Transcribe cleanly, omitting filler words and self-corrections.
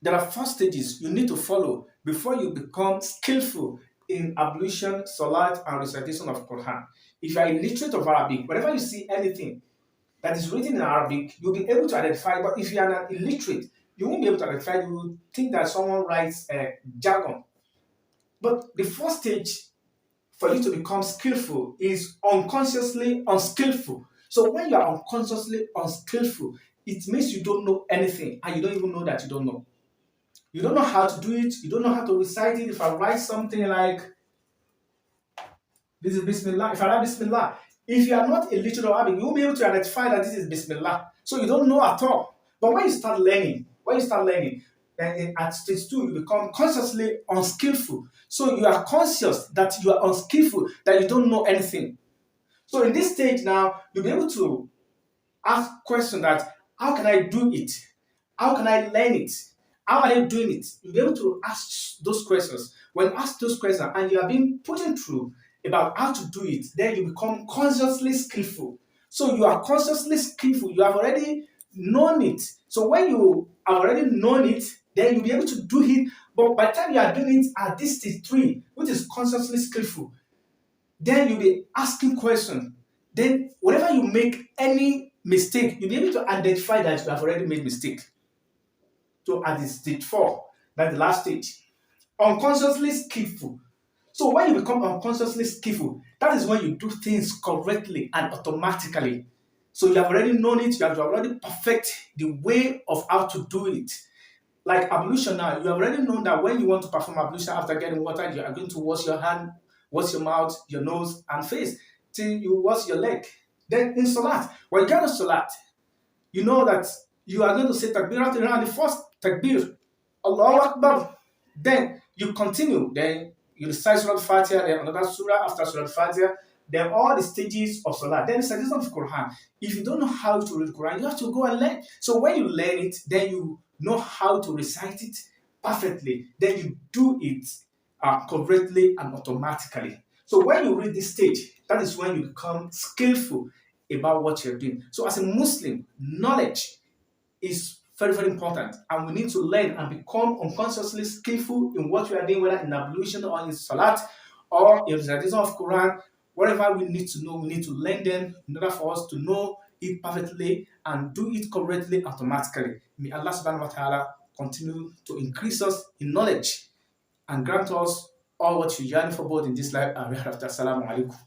There are 4 stages you need to follow before you become skillful in ablution, Solat, and recitation of Quran. If you are illiterate of Arabic, whenever you see anything that is written in Arabic, you'll be able to identify. But if you are an illiterate, you won't be able to identify. You will think that someone writes jargon. But the first stage for you to become skillful is unconsciously unskillful. So when you are unconsciously unskillful, it means you don't know anything and you don't even know that you don't know. You don't know how to do it, you don't know how to recite it. If I write something like this is Bismillah, if I write Bismillah, if you are not a literal Arabic, you won't be able to identify that this is Bismillah. So you don't know at all. But when you start learning, then at stage 2, you become consciously unskillful. So you are conscious that you are unskillful, that you don't know anything. So in this stage now, you'll be able to ask questions that how can I do it? How can I learn it? How are they doing it? You'll be able to ask those questions. When you ask those questions and you are being put in through about how to do it, then you become consciously skillful. So you are consciously skillful. You have already known it. So when you have already known it, then you'll be able to do it. But by the time you are doing it at this stage 3, which is consciously skillful, then you'll be asking questions. Then whenever you make any mistake, you'll be able to identify that you have already made mistake. So at the stage 4, that's the last stage, unconsciously skillful. So when you become unconsciously skillful, that is when you do things correctly and automatically. So you have already known it, you have already perfect the way of how to do it. Like ablution now, you have already known that when you want to perform ablution after getting water, you are going to wash your hand, wash your mouth, your nose, and face till you wash your leg. Then in Solat, when you get to Solat, you know that you are going to say takbirat around the first takbir, Allahu Akbar. Then you continue, then you recite Surah Al-Fatiha, then another surah after Surah Al-Fatiha, then all the stages of Salah. Then recitation of Quran. If you don't know how to read Quran, you have to go and learn. So when you learn it, then you know how to recite it perfectly. Then you do it correctly and automatically. So when you read this stage, that is when you become skillful about what you're doing. So as a Muslim, knowledge is very, very important, and we need to learn and become unconsciously skillful in what we are doing, whether in ablution or in salat or in recitation of Quran. Whatever we need to know, we need to learn them in order for us to know it perfectly and do it correctly automatically. May Allah subhanahu wa ta'ala continue to increase us in knowledge and grant us all what we yearn for both in this life and hereafter. Assalamu alaikum.